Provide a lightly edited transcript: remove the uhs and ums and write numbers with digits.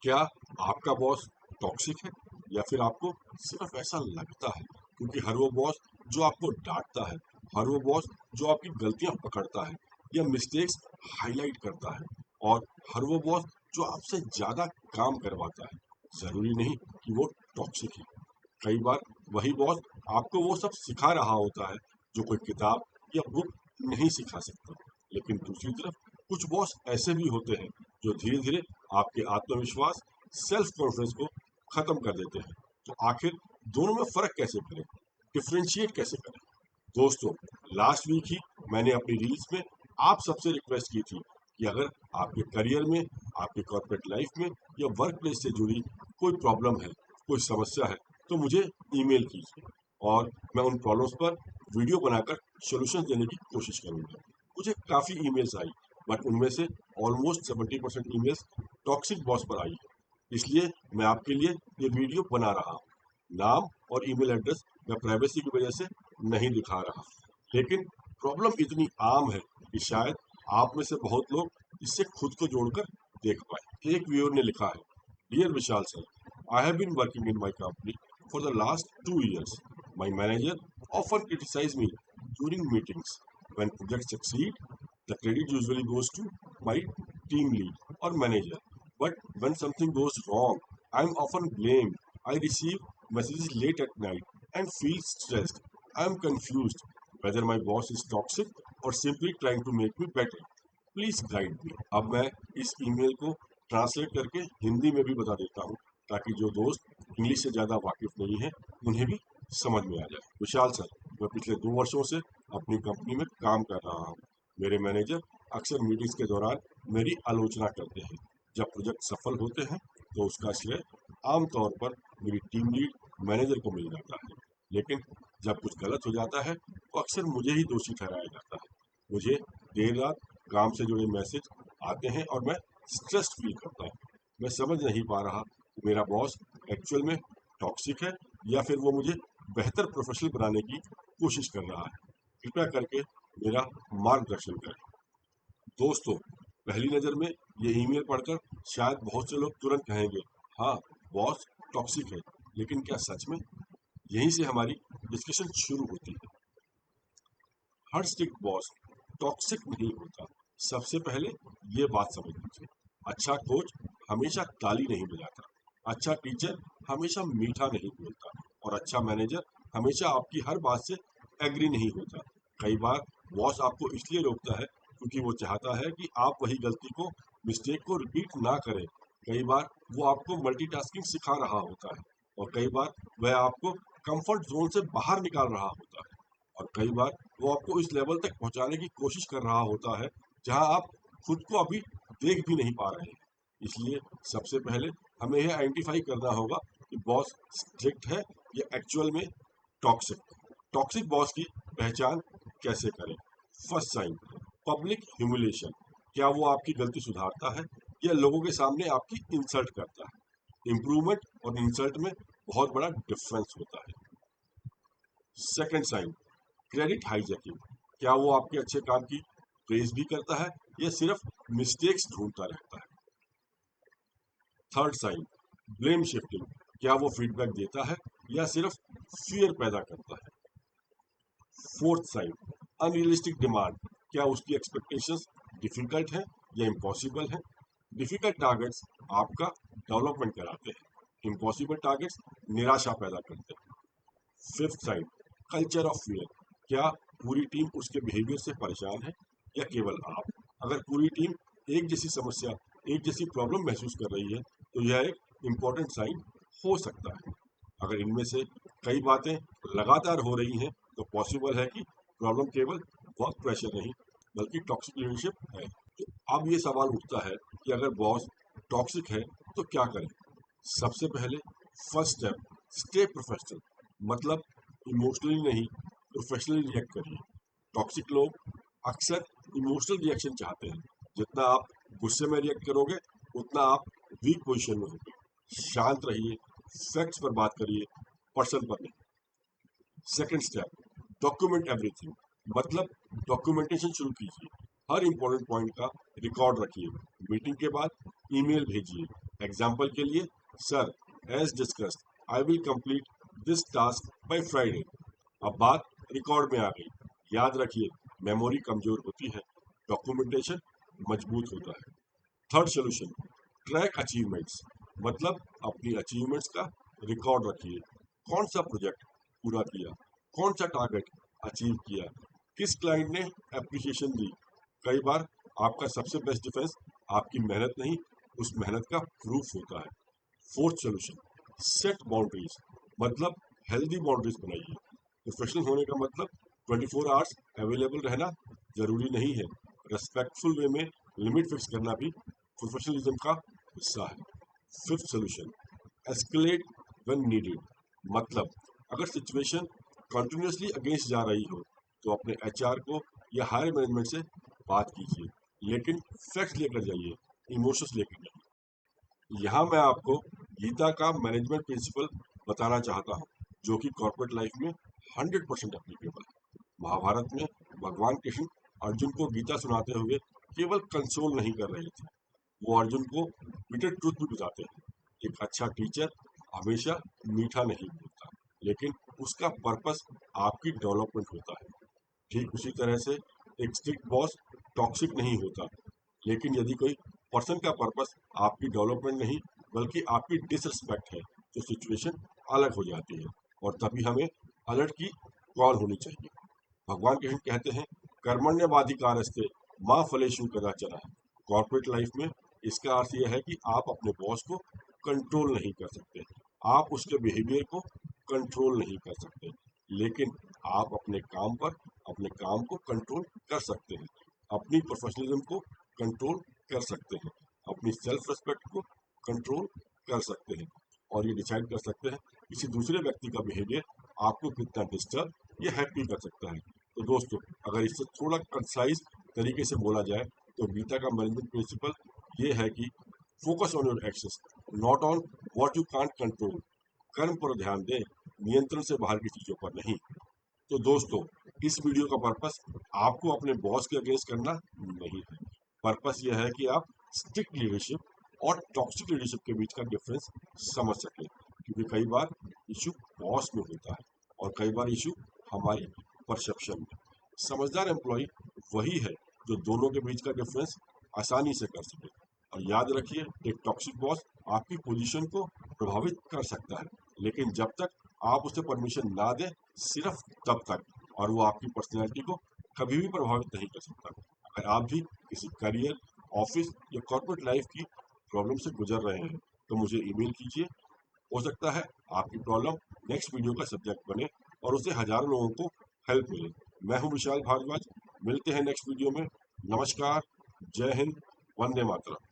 क्या आपका boss toxic है या फिर आपको सिर्फ ऐसा लगता है? क्योंकि हर वो बॉस जो आपको डांटता है, हर वो बॉस जो आपकी गलतियां पकड़ता है या मिस्टेक्स हाईलाइट करता है, और हर वो बॉस जो आपसे ज्यादा काम करवाता है, जरूरी नहीं कि वो टॉक्सिक है। कई बार वही बॉस आपको वो सब सिखा रहा होता है जो कोई किताब या बुक नहीं सिखा सकता। लेकिन दूसरी तरफ कुछ बॉस ऐसे भी होते हैं जो धीरे धीरे आपके आत्मविश्वास, सेल्फ कॉन्फिडेंस को खत्म कर देते हैं। तो आखिर दोनों में फर्क कैसे करें, डिफ्रेंशिएट कैसे करें? दोस्तों, लास्ट वीक ही मैंने अपनी रील्स में आप सबसे रिक्वेस्ट की थी कि अगर आपके करियर में, आपके कॉर्पोरेट लाइफ में या वर्क प्लेस से जुड़ी कोई प्रॉब्लम है, कोई समस्या है, तो मुझे ईमेल कीजिए और मैं उन प्रॉब्लम्स पर वीडियो बनाकर सॉल्यूशन देने की कोशिश करूंगा। मुझे काफ़ी ईमेल्स आई, बट उनमें से ऑलमोस्ट 70% ईमेल्स टॉक्सिक बॉस पर आई है। इसलिए मैं आपके लिए ये वीडियो बना रहा हूँ। नाम और ईमेल एड्रेस मैं प्राइवेसी की वजह से नहीं दिखा रहा, लेकिन प्रॉब्लम इतनी आम है कि शायद आप में से बहुत लोग इससे खुद को जोड़कर देख पाए। एक व्यूअर ने लिखा है, dear Vishal sir, I have been working in my company for the last 2 years. My manager often criticize me during meetings. When projects succeed, the credit usually goes to my team lead or manager. But when something goes wrong, I am often blamed. I receive messages late at night and feel stressed. I am confused whether my boss is toxic or simply trying to make me better. Please guide me. अब मैं इस email को translate करके हिंदी में भी बता देता हूँ, ताकि जो दोस्त इंग्लिश से ज़्यादा वाकिफ नहीं है उन्हें भी समझ में आ जाए। विशाल सर, मैं पिछले 2 वर्षों से अपनी कंपनी में काम कर रहा हूँ। मेरे मैनेजर अक्सर मीटिंग्स के दौरान मेरी आलोचना करते हैं। जब प्रोजेक्ट सफल होते हैं तो उसका श्रेय आमतौर पर मेरी टीम लीड मैनेजर को मिल जाता है, लेकिन जब कुछ गलत हो जाता है तो अक्सर मुझे ही दोषी ठहराया जाता है। मुझे देर रात काम से जुड़े मैसेज आते हैं और मैं स्ट्रेस्ड फील करता हूँ। मैं समझ नहीं पा रहा कि मेरा बॉस एक्चुअल में टॉक्सिक है या फिर वो मुझे बेहतर प्रोफेशनल बनाने की कोशिश कर रहा है। कृपया करके मेरा मार्गदर्शन करें। दोस्तों, पहली नज़र में ये ईमेल पढ़कर शायद बहुत से लोग तुरंत कहेंगे, हाँ, बॉस टॉक्सिक है। लेकिन क्या सच में? यहीं से हमारी डिस्कशन शुरू होती है। हर स्ट्रिक्ट बॉस टॉक्सिक नहीं होता। सबसे पहले ये बात समझ लीजिए, अच्छा कोच हमेशा ताली नहीं बजाता, अच्छा टीचर हमेशा मीठा नहीं बोलता, और अच्छा मैनेजर हमेशा आपकी हर बात से एग्री नहीं होता। कई बार बॉस आपको इसलिए रोकता है क्योंकि वो चाहता है कि आप वही गलती को, मिस्टेक को रिपीट ना करें। कई बार वो आपको मल्टीटास्किंग सिखा रहा होता है, और कई बार वह आपको कंफर्ट जोन से बाहर निकाल रहा होता है, और कई बार वो आपको इस लेवल तक पहुंचाने की कोशिश कर रहा होता है जहां आप खुद को अभी देख भी नहीं पा रहे हैं। इसलिए सबसे पहले हमें यह आइडेंटिफाई करना होगा कि बॉस स्ट्रिक्ट है या एक्चुअल में टॉक्सिक। टॉक्सिक बॉस की पहचान कैसे करें? First sign, public humiliation. क्या वो आपकी गलती सुधारता है या लोगों के सामने आपकी इंसल्ट करता है? इम्प्रूवमेंट और इंसल्ट में बहुत बड़ा डिफरेंस होता है। Second sign, credit hijacking. क्या वो आपके अच्छे काम की प्रेज भी करता है या सिर्फ मिस्टेक्स ढूंढता रहता है? Third sign, blame shifting. क्या वो फीडबैक देता है या सिर्फ फियर पैदा करता है? Fourth sign, unrealistic demand. क्या उसकी एक्सपेक्टेशंस डिफिकल्ट है या इम्पॉसिबल है? डिफिकल्ट टारगेट्स आपका डेवलपमेंट कराते हैं, इम्पॉसिबल टारगेट्स निराशा पैदा करते हैं। Fifth sign, culture of fear. क्या पूरी टीम उसके बिहेवियर से परेशान है या केवल आप? अगर पूरी टीम एक जैसी समस्या, एक जैसी प्रॉब्लम महसूस कर रही है तो यह एक इम्पॉर्टेंट साइन हो सकता है। अगर इनमें से कई बातें लगातार हो रही हैं तो पॉसिबल है कि प्रॉब्लम केवल वर्क प्रेशर नहीं बल्कि टॉक्सिक लीडरशिप है। तो अब ये सवाल उठता है कि अगर बॉस टॉक्सिक है तो क्या करें? सबसे पहले फर्स्ट स्टेप, स्टे प्रोफेशनल। मतलब इमोशनली नहीं, प्रोफेशनली रिएक्ट करिए। टॉक्सिक लोग अक्सर इमोशनल रिएक्शन चाहते हैं। जितना आप गुस्से में रिएक्ट करोगे उतना आप वीक पोजीशन में होगे। शांत रहिए, फैक्ट्स पर बात करिए, पर्सन पर नहीं। Second step, document everything. मतलब डॉक्यूमेंटेशन शुरू कीजिए। हर इंपॉर्टेंट पॉइंट का रिकॉर्ड रखिए। मीटिंग के बाद ईमेल भेजिए। एग्जाम्पल के लिए, sir, as discussed I will complete this task by Friday. अब बात रिकॉर्ड में आ गई। याद रखिए, मेमोरी कमजोर होती है, डॉक्यूमेंटेशन मजबूत होता है। थर्ड सोल्यूशन, ट्रैक अचीवमेंट्स, मतलब अपनी अचीवमेंट्स का रिकॉर्ड रखिए। कौन सा प्रोजेक्ट पूरा किया, कौन सा टारगेट अचीव किया, किस क्लाइंट ने एप्रिसिएशन दी। कई बार आपका सबसे बेस्ट डिफेंस आपकी मेहनत नहीं, उस मेहनत का प्रूफ होता है। फोर्थ सोल्यूशन, सेट बाउंड्रीज, मतलब हेल्दी बाउंड्रीज बनाइए। प्रोफेशनल होने का मतलब 24 आवर्स अवेलेबल रहना जरूरी नहीं है। रेस्पेक्टफुल वे में लिमिट फिक्स करना भी प्रोफेशनलिज्म का हिस्सा है। Fifth solution, escalate when needed, मतलब अगर सिचुएशन कंटिन्यूसली अगेंस्ट जा रही हो तो अपने एचआर को या हायर मैनेजमेंट से बात कीजिए, लेकिन फैक्ट्स लेकर जाइए, इमोशंस लेकर नहीं। यहाँ मैं आपको गीता का मैनेजमेंट प्रिंसिपल बताना चाहता हूँ, जो कि कॉर्पोरेट लाइफ में 100% एप्लीकेबल है। महाभारत में भगवान कृष्ण अर्जुन को गीता सुनाते हुए केवल कंसोल नहीं कर रहे थे, वो अर्जुन को बिटर ट्रूथ भी बताते हैं। एक अच्छा टीचर हमेशा मीठा नहीं बोलता, लेकिन उसका पर्पस आपकी डेवलपमेंट होता है। ठीक उसी तरह से एक स्ट्रिक्ट बॉस टॉक्सिक नहीं होता, लेकिन यदि कोई पर्सन का पर्पस आपकी डेवलपमेंट नहीं बल्कि आपकी डिसरिस्पेक्ट है तो सिचुएशन अलग हो जाती है, और तभी हमें अलर्ट की कॉल होनी चाहिए। भगवान कृष्ण कहते हैं, कर्मण्यवाधिकारस्ते माँ फलेषु कदाचन। कॉर्पोरेट लाइफ में इसका अर्थ यह है कि आप अपने बॉस को कंट्रोल नहीं कर सकते, आप उसके बिहेवियर को कंट्रोल नहीं कर सकते, लेकिन आप अपने काम पर अपने काम को कंट्रोल कर सकते हैं, अपनी प्रोफेशनलिज्म को कंट्रोल कर सकते हैं, अपनी सेल्फ रिस्पेक्ट को कंट्रोल कर सकते हैं, और ये डिसाइड कर सकते हैं किसी दूसरे व्यक्ति का बिहेवियर आपको कितना डिस्टर्ब या हैप्पी कर सकता है। तो दोस्तों, अगर इससे थोड़ा कंसाइज तरीके से बोला जाए तो गीता का मैनेजमेंट प्रिंसिपल ये है कि focus on your actions, not on what you can't control. कर्म पर ध्यान दें, नियंत्रण से बाहर की चीजों पर नहीं। तो दोस्तों, इस वीडियो का पर्पस आपको अपने बॉस के अगेंस्ट करना नहीं है। पर्पस यह है कि आप स्ट्रिक्ट लीडरशिप और टॉक्सिक लीडरशिप के बीच का डिफरेंस समझ सकें, क्योंकि कई बार इशू बॉस में होता है और कई बार इशू हमारी परसेप्शन में। समझदार एम्प्लॉय वही है जो दोनों के बीच का डिफरेंस आसानी से कर सके। और याद रखिए, एक टॉक्सिक बॉस आपकी पोजीशन को प्रभावित कर सकता है, लेकिन जब तक आप उसे परमिशन ना दें, सिर्फ तब तक, और वो आपकी पर्सनैलिटी को कभी भी प्रभावित नहीं कर सकता। अगर आप भी किसी करियर, ऑफिस या कॉर्पोरेट लाइफ की प्रॉब्लम से गुजर रहे हैं तो मुझे ईमेल कीजिए। हो सकता है आपकी प्रॉब्लम नेक्स्ट वीडियो का सब्जेक्ट बने और उससे हजारों लोगों को हेल्प मिले। मैं हूं विशाल भारद्वाज, मिलते हैं नेक्स्ट वीडियो में। नमस्कार, जय हिंद, वंदे मातरम।